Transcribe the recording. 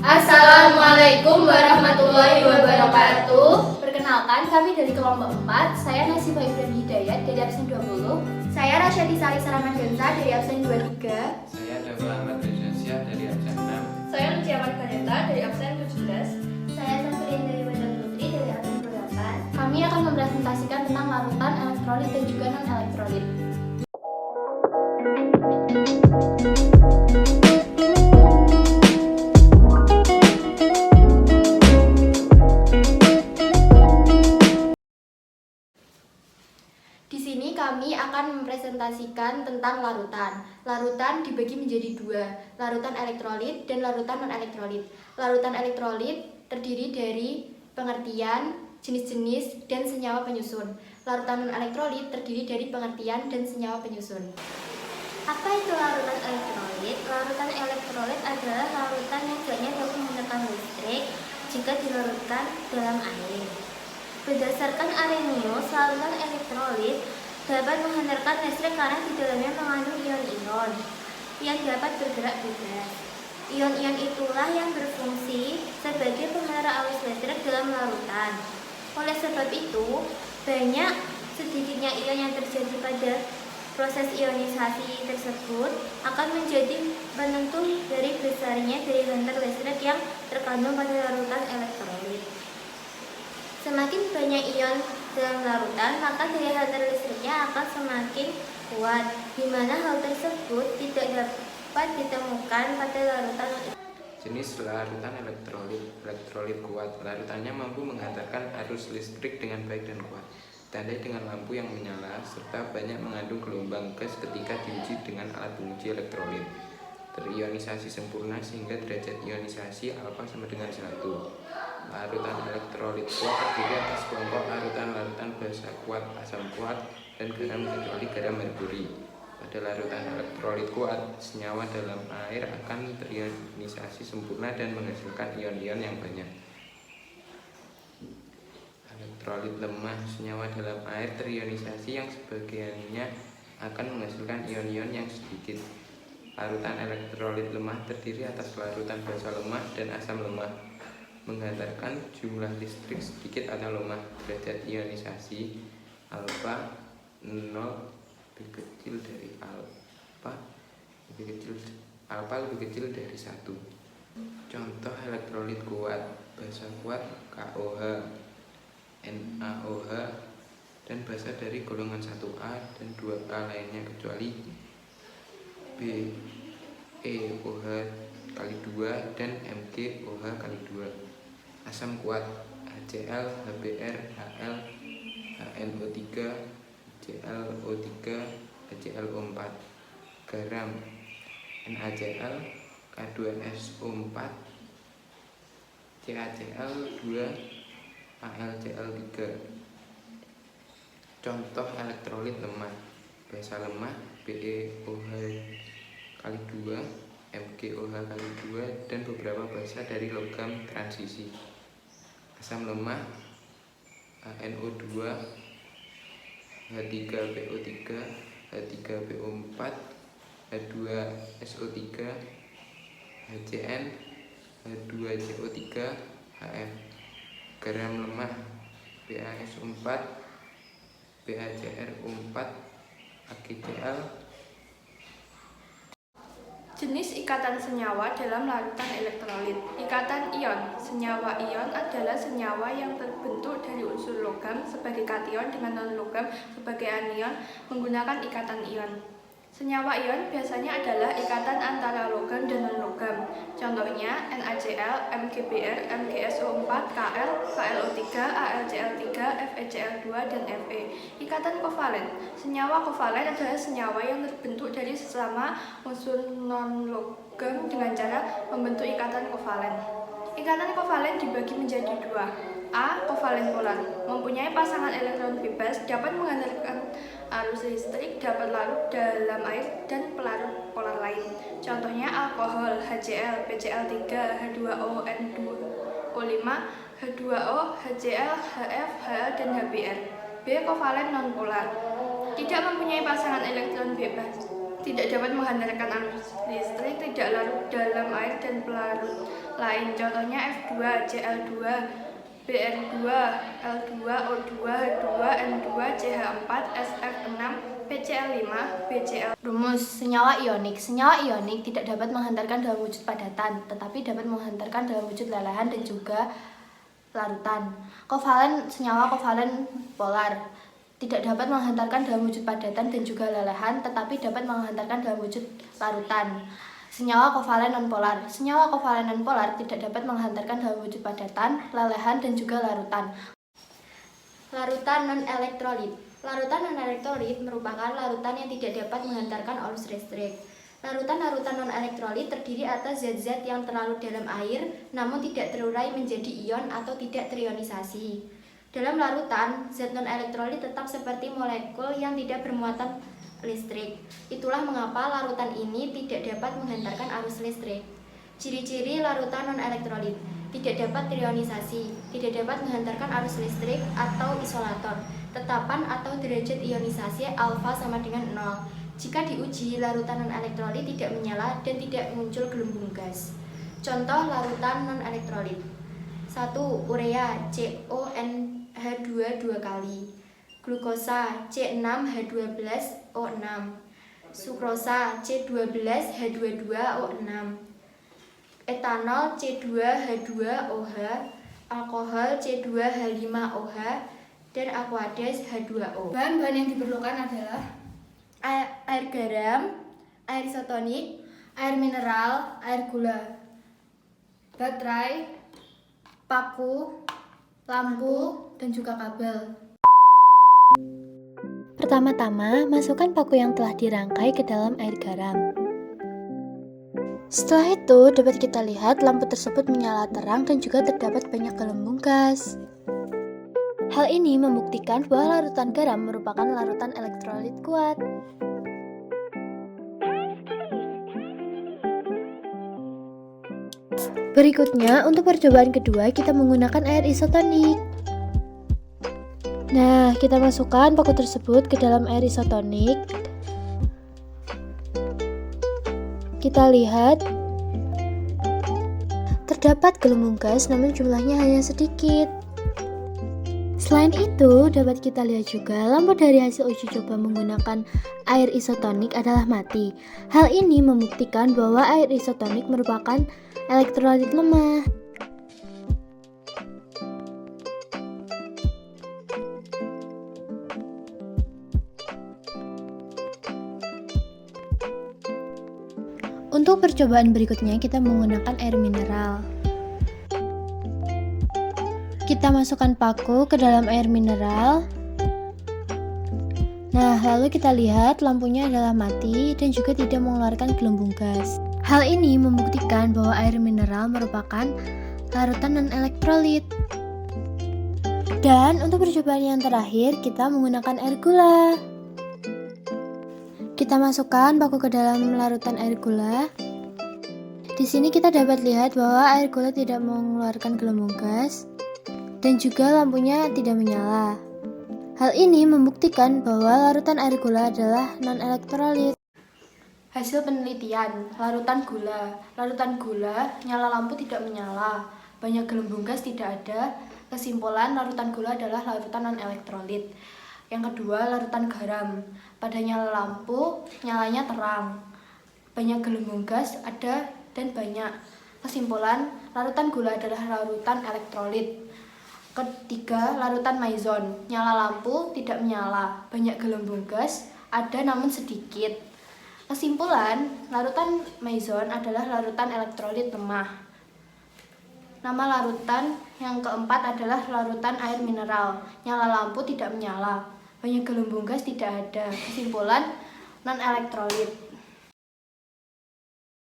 Assalamualaikum warahmatullahi wabarakatuh. Perkenalkan, kami dari kelompok 4. Saya Nasibah Ibrahim Hidayat dari absen 20. Saya Rasyadi Salisa Ramadhansa dari absen 23. Saya Dafa Ahmad Rezasia dari absen 6. Saya Lucia Margareta dari absen 17. Saya Safrin dari Badal Putri dari absen 28. Kami akan mempresentasikan tentang larutan elektrolit dan juga non-elektrolit. Di sini kami akan mempresentasikan tentang larutan. Larutan dibagi menjadi dua, larutan elektrolit dan larutan non-elektrolit. Larutan elektrolit terdiri dari pengertian, jenis-jenis, dan senyawa penyusun. Larutan non-elektrolit terdiri dari pengertian dan senyawa penyusun. Apa itu larutan elektrolit? Larutan elektrolit adalah larutan yang zatnya dapat menggunakan listrik jika dilarutkan dalam air. Berdasarkan Arrhenius, larutan elektrolit dapat menghantarkan listrik karena di dalamnya mengandung ion-ion yang dapat bergerak bebas. Ion-ion itulah yang berfungsi sebagai penghantar arus listrik dalam larutan. Oleh sebab itu, banyak sedikitnya ion yang terjadi pada proses ionisasi tersebut akan menjadi penentu dari besarnya daya hantar listrik yang terkandung pada larutan elektrolit. Semakin banyak ion dalam larutan, maka daya hantar listriknya akan semakin kuat, di mana hal tersebut tidak dapat ditemukan pada larutan. Jenis larutan elektrolit kuat. Larutannya mampu menghantarkan arus listrik dengan baik dan kuat. Ditandai dengan lampu yang menyala serta banyak mengandung gelombang gas ketika diuji dengan alat penguji elektrolit. Terionisasi sempurna sehingga derajat ionisasi alfa sama dengan 1. Larutan elektrolit kuat terdiri atas kelompok larutan basa kuat, asam kuat, dan garam kecuali garam merkuri. Pada larutan elektrolit kuat, senyawa dalam air akan terionisasi sempurna dan menghasilkan ion-ion yang banyak. Elektrolit lemah, senyawa dalam air terionisasi yang sebagiannya akan menghasilkan ion-ion yang sedikit. Larutan elektrolit lemah terdiri atas larutan basa lemah dan asam lemah, menghantarkan jumlah listrik sedikit atau lemah. Derajat ionisasi alfa 0 lebih kecil dari alfa lebih kecil dari 1. Contoh elektrolit kuat: basa kuat KOH, NaOH, dan basa dari golongan 1A dan 2A lainnya kecuali BeOH kali 2 dan MgOH kali 2. Asam kuat HCl, HBr, Hal, HNO3, HClO3, HClO4. Garam NaCl, K2SO4, CaCl2, AlCl3. Contoh elektrolit lemah: basa lemah BeOH kali 2, MgOH kali 2, dan beberapa basa dari logam transisi. Asam lemah HNO2, H3PO3, H3PO4, H2SO3, HCN, H2CO3, HF. Garam lemah BaSO4, BaCrO4, AgCl. Jenis ikatan senyawa dalam larutan elektrolit. Ikatan ion. Senyawa ion adalah senyawa yang terbentuk dari unsur logam sebagai kation dengan non-logam sebagai anion menggunakan ikatan ion. Senyawa ion biasanya adalah ikatan antara logam dan non-logam. Contohnya NaCl, MgBr, MgSO4, Kl, KlO3, AlCl3, FeCl2, dan Fe. Ikatan kovalen. Senyawa kovalen adalah senyawa yang terbentuk dari sesama unsur non-logam dengan cara membentuk ikatan kovalen. Ikatan kovalen dibagi menjadi dua. A. Kovalen polar, mempunyai pasangan elektron bebas, dapat menghantarkan arus listrik, dapat larut dalam air dan pelarut polar lain. Contohnya alkohol, HCl, PCl3, H2O, N2O5, H2O, HCl, HF, Hal, dan HBr. B. Kovalen non-polar, tidak mempunyai pasangan elektron bebas, tidak dapat menghantarkan arus listrik, tidak larut dalam air dan pelarut lain. Contohnya F2, Cl2, Br2, L2, O2, H2, N2, CH4, SF6, PCl5, BCl. Rumus senyawa ionik. Senyawa ionik tidak dapat menghantarkan dalam wujud padatan, tetapi dapat menghantarkan dalam wujud lelehan dan juga larutan. Senyawa kovalen polar tidak dapat menghantarkan dalam wujud padatan dan juga lelehan, tetapi dapat menghantarkan dalam wujud larutan. Senyawa kovalen nonpolar. Senyawa kovalen nonpolar tidak dapat menghantarkan dalam wujud padatan, lelehan, dan juga larutan. Larutan non-elektrolit. Larutan non-elektrolit merupakan larutan yang tidak dapat menghantarkan arus listrik. Larutan-larutan non-elektrolit terdiri atas zat-zat yang terlarut dalam air, namun tidak terurai menjadi ion atau tidak terionisasi. Dalam larutan, zat non-elektrolit tetap seperti molekul yang tidak bermuatan listrik. Itulah mengapa larutan ini tidak dapat menghantarkan arus listrik. Ciri-ciri larutan non-elektrolit: tidak dapat terionisasi, tidak dapat menghantarkan arus listrik atau isolator. Tetapan atau derajat ionisasi alfa sama dengan 0. Jika diuji, larutan non-elektrolit tidak menyala dan tidak muncul gelembung gas. Contoh larutan non-elektrolit: 1. Urea CONH2 2 kali, glukosa C6H12O6, sukrosa C12H22O6, etanol C2H2OH, alkohol C2H5OH, dan aqueous H2O. Bahan-bahan yang diperlukan adalah air garam, air isotonik, air mineral, air gula, baterai, paku, lampu, dan juga kabel. Pertama-tama, masukkan paku yang telah dirangkai ke dalam air garam. Setelah itu, dapat kita lihat lampu tersebut menyala terang dan juga terdapat banyak gelembung gas. Hal ini membuktikan bahwa larutan garam merupakan larutan elektrolit kuat. Berikutnya, untuk percobaan kedua, kita menggunakan air isotonik. Nah, kita masukkan paku tersebut ke dalam air isotonik. Kita lihat terdapat gelembung gas, namun jumlahnya hanya sedikit. Selain itu, dapat kita lihat juga lampu dari hasil uji coba menggunakan air isotonik adalah mati. Hal ini membuktikan bahwa air isotonik merupakan elektrolit lemah. Untuk percobaan berikutnya, kita menggunakan air mineral. Kita masukkan paku ke dalam air mineral. Nah, lalu kita lihat lampunya adalah mati dan juga tidak mengeluarkan gelembung gas. Hal ini membuktikan bahwa air mineral merupakan larutan non-elektrolit. Dan untuk percobaan yang terakhir, kita menggunakan air gula. Kita masukkan paku ke dalam larutan air gula. Di sini kita dapat lihat bahwa air gula tidak mengeluarkan gelembung gas dan juga lampunya tidak menyala. Hal ini membuktikan bahwa larutan air gula adalah non-elektrolit. Hasil penelitian, larutan gula. Larutan gula, nyala lampu tidak menyala, banyak gelembung gas tidak ada. Kesimpulan, larutan gula adalah larutan non-elektrolit. Yang kedua, larutan garam. Pada nyala lampu, nyalanya terang. Banyak gelembung gas ada dan banyak. Kesimpulan, larutan gula adalah larutan elektrolit. Ketiga, larutan maison. Nyala lampu tidak menyala, banyak gelembung gas ada namun sedikit. Kesimpulan, larutan maison adalah larutan elektrolit lemah. Nama larutan yang keempat adalah larutan air mineral. Nyala lampu tidak menyala, banyak gelembung gas tidak ada. Kesimpulan, non-elektrolit.